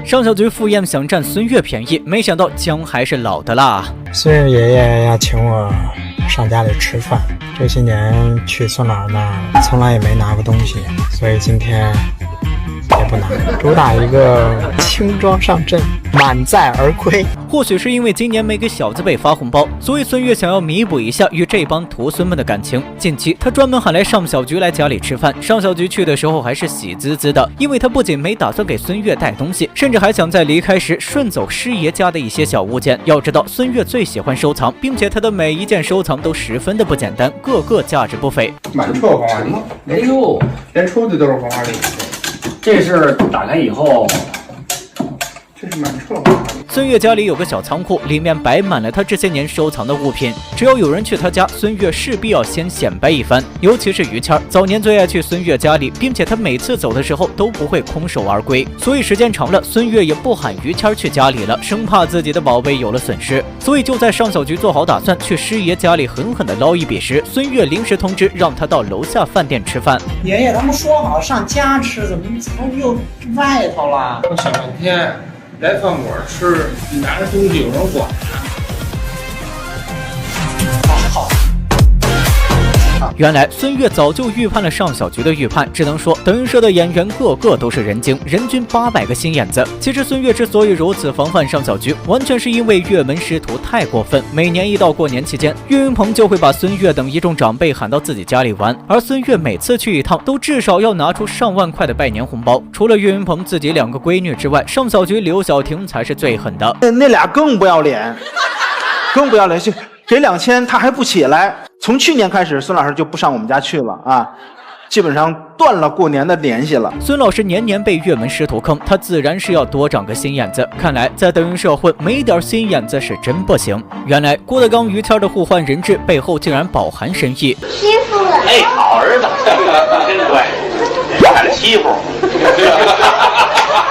上小菊赴宴想占孙悦便宜，没想到姜还是老的辣。孙悦爷爷要请我上家里吃饭，这些年去孙老那儿从来也没拿过东西，所以今天也不拿，主打一个轻装上阵，满载而归。或许是因为今年没给小字辈发红包，所以孙悦想要弥补一下与这帮徒孙们的感情。近期他专门喊来上小菊来家里吃饭，上小菊去的时候还是喜滋滋的，因为他不仅没打算给孙悦带东西，甚至还想在离开时顺走师爷家的一些小物件。要知道孙悦最喜欢收藏，并且他的每一件收藏都十分的不简单，个个价值不菲。满车黄花梨，哎呦，连抽的都是黄花梨。这是打开以后，这是满车黄花梨。孙悦家里有个小仓库，里面摆满了他这些年收藏的物品。只要有人去他家，孙悦势必要先显摆一番。尤其是于谦，早年最爱去孙悦家里，并且他每次走的时候都不会空手而归。所以时间长了，孙悦也不喊于谦去家里了，生怕自己的宝贝有了损失。所以就在上小菊做好打算去师爷家里狠狠的捞一笔时，孙悦临时通知让他到楼下饭店吃饭。爷爷他们说好上家吃，怎么又外头了？我想半天。来饭馆吃，你拿着东西有人管呀？好。原来孙悦早就预判了上小菊的预判，只能说德云社的演员个个都是人精，人均800个心眼子。其实孙悦之所以如此防范上小菊，完全是因为岳门师徒太过分。每年一到过年期间，岳云鹏就会把孙悦等一众长辈喊到自己家里玩，而孙悦每次去一趟都至少要拿出上万块的拜年红包。除了岳云鹏自己2个闺女之外，上小菊、刘晓婷才是最狠的。那俩更不要脸，更不要脸，给2000他还不起来。从去年开始，孙老师就不上我们家去了啊，基本上断了过年的联系了。孙老师年年被岳门师徒坑，他自然是要多长个心眼子。看来在德云社混没点心眼子是真不行。原来郭德纲、于谦的互换人质背后竟然饱含深意。欺负了，哎，好儿子，真乖，看着欺负。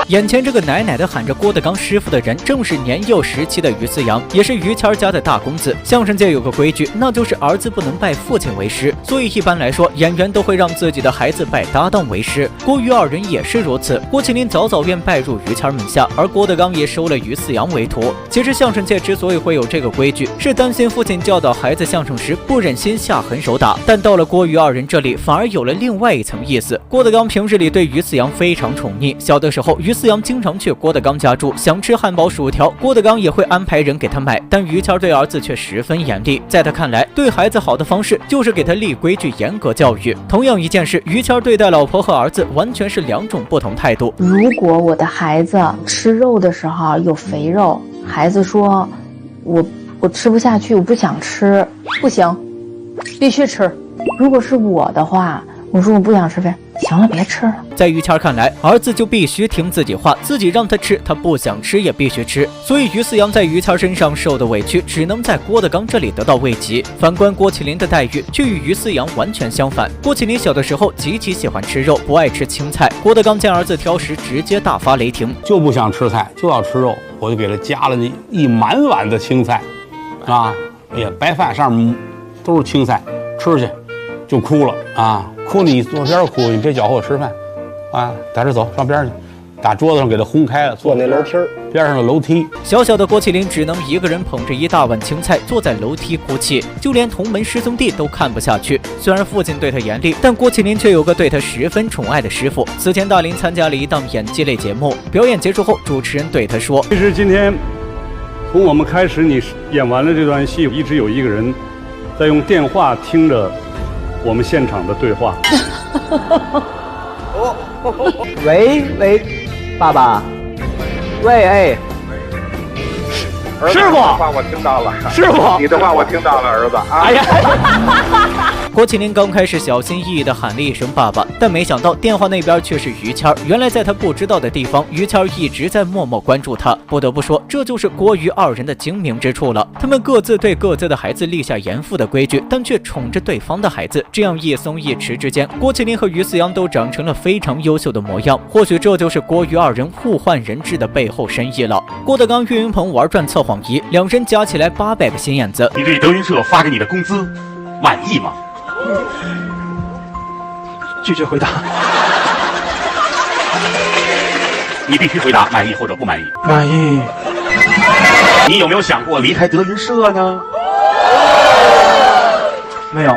眼前这个奶奶的喊着郭德纲师傅的人，正是年幼时期的于思洋，也是于谦家的大公子。相声界有个规矩，那就是儿子不能拜父亲为师，所以一般来说，演员都会让自己的孩子拜搭档为师。郭于二人也是如此，郭麒麟早早便拜入于谦门下，而郭德纲也收了于思洋为徒。其实相声界之所以会有这个规矩，是担心父亲教导孩子相声时不忍心下狠手打，但到了郭于二人这里，反而有了另外一层意思。郭德纲平日里对于思洋非常宠溺，小的时候于思洋经常去郭德纲家住，想吃汉堡薯条，郭德纲也会安排人给他买。但于谦对儿子却十分严厉，在他看来，对孩子好的方式就是给他立规矩，严格教育。同样一件事，于谦对待老婆和儿子完全是2种不同态度。如果我的孩子吃肉的时候有肥肉，孩子说我吃不下去，我不想吃，不行，必须吃。如果是我的话，我说我不想吃饭，行了，别吃了。在于谦看来，儿子就必须听自己话，自己让他吃，他不想吃也必须吃。所以于思洋在于谦身上受的委屈，只能在郭德纲这里得到慰藉。反观郭麒麟的待遇，却与于思洋完全相反。郭麒麟小的时候极其喜欢吃肉，不爱吃青菜。郭德纲见儿子挑食，直接大发雷霆，就不想吃菜，就要吃肉，我就给他加了一满碗的青菜，啊，哎呀，白饭上面都是青菜，吃去就哭了啊。哭你坐边哭，你别搅和我吃饭，啊，在这走上边去，打桌子上给他轰开了，坐那楼梯边上的楼梯。小小的郭麒麟只能一个人捧着一大碗青菜坐在楼梯哭泣，就连同门师兄弟都看不下去。虽然父亲对他严厉，但郭麒麟却有个对他十分宠爱的师傅。此前大林参加了一档演技类节目，表演结束后，主持人对他说：“其实今天从我们开始，你演完了这段戏，一直有一个人在用电话听着我们现场的对话。喂，爸爸，喂，哎，师傅，话我听到了，师傅，你的话我听到了，儿子啊。哎呀。郭麒麟刚开始小心翼翼地喊了一声爸爸，但没想到电话那边却是于谦。原来在他不知道的地方，于谦一直在默默关注他。不得不说，这就是郭于二人的精明之处了。他们各自对各自的孩子立下严父的规矩，但却宠着对方的孩子。这样一松一弛之间，郭麒麟和于思洋都长成了非常优秀的模样。或许这就是郭于二人互换人质的背后深意了。郭德纲、岳云鹏玩转测谎仪，两人加起来800个心眼子。你对德云社发给你的工资满意吗？拒绝回答。你必须回答满意或者不满意。满意。你有没有想过离开德云社呢？没有。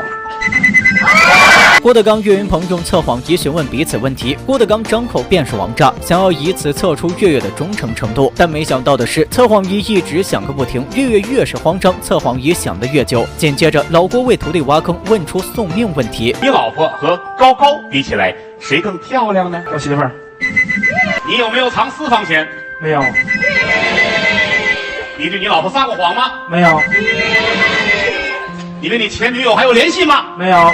郭德纲、岳云鹏用测谎仪询问彼此问题，郭德纲张口便是王炸，想要以此测出岳岳的忠诚程度。但没想到的是，测谎仪一直响个不停，岳岳越是慌张，测谎仪响得越久。紧接着，老郭为徒弟挖坑，问出送命问题：你老婆和高高比起来，谁更漂亮呢？我媳妇儿。你有没有藏私房钱？没有。你对你老婆撒过谎吗？没有。你跟你前女友还有联系吗？没有。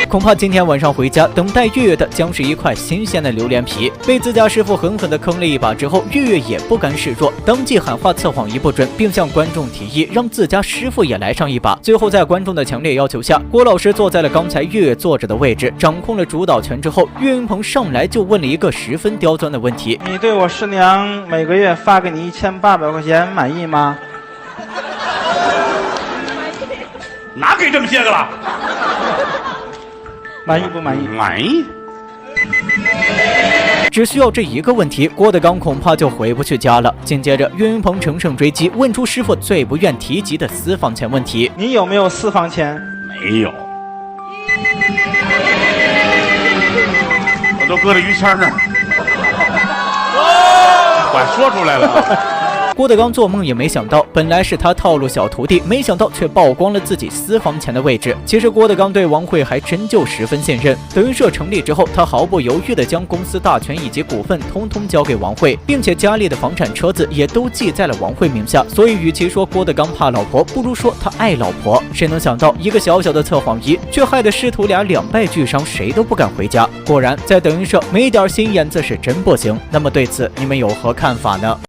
恐怕今天晚上回家，等待岳岳的将是一块新鲜的榴莲皮。被自家师傅狠狠地坑了一把之后，岳岳也不甘示弱，当即喊话测谎仪不准，并向观众提议让自家师傅也来上一把。最后在观众的强烈要求下，郭老师坐在了刚才岳岳坐着的位置，掌控了主导权之后，岳云鹏上来就问了一个十分刁钻的问题：你对我师娘每个月发给你1800块钱满意吗？哪给这么些个了？满意不满意？满意。只需要这一个问题，郭德纲恐怕就回不去家了。紧接着，岳云鹏乘胜追击，问出师傅最不愿提及的私房钱问题：你有没有私房钱？没有，我都搁在于谦那儿。我说出来了。郭德纲做梦也没想到，本来是他套路小徒弟，没想到却曝光了自己私房钱的位置。其实郭德纲对王慧还真就十分信任。德云社成立之后，他毫不犹豫地将公司大权以及股份通通交给王慧，并且家里的房产、车子也都记在了王慧名下。所以，与其说郭德纲怕老婆，不如说他爱老婆。谁能想到，一个小小的测谎仪，却害得师徒俩两败俱伤，谁都不敢回家。果然，在德云社没点心眼子是真不行。那么对此，你们有何看法呢？